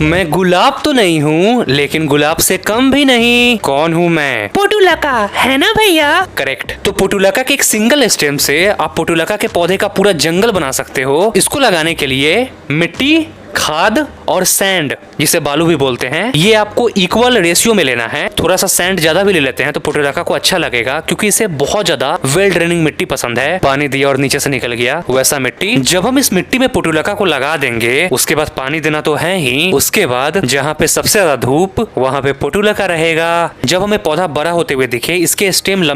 मैं गुलाब तो नहीं हूँ, लेकिन गुलाब से कम भी नहीं। कौन हूँ मैं? पोटुलका है ना भैया? करेक्ट। तो पोटुलका के एक सिंगल स्टेम से आप पोटुलका के पौधे का पूरा जंगल बना सकते हो। इसको लगाने के लिए मिट्टी, खाद और सैंड, जिसे बालू भी बोलते हैं, ये आपको इक्वल रेशियो में लेना है। थोड़ा सा सैंड ज्यादा भी ले लेते हैं तो पोटुलका को अच्छा लगेगा, क्योंकि इसे बहुत ज्यादा वेल ड्रेनिंग मिट्टी पसंद है। पानी दिया और नीचे से निकल गया वैसा मिट्टी। जब हम इस मिट्टी में पोटुलका को लगा देंगे, उसके बाद पानी देना तो है ही, उसके बाद जहाँ पे सबसे ज्यादा धूप वहाँ पे पोटुलका रहेगा। जब हमें पौधा बड़ा होते हुए दिखे, इसके स्टेम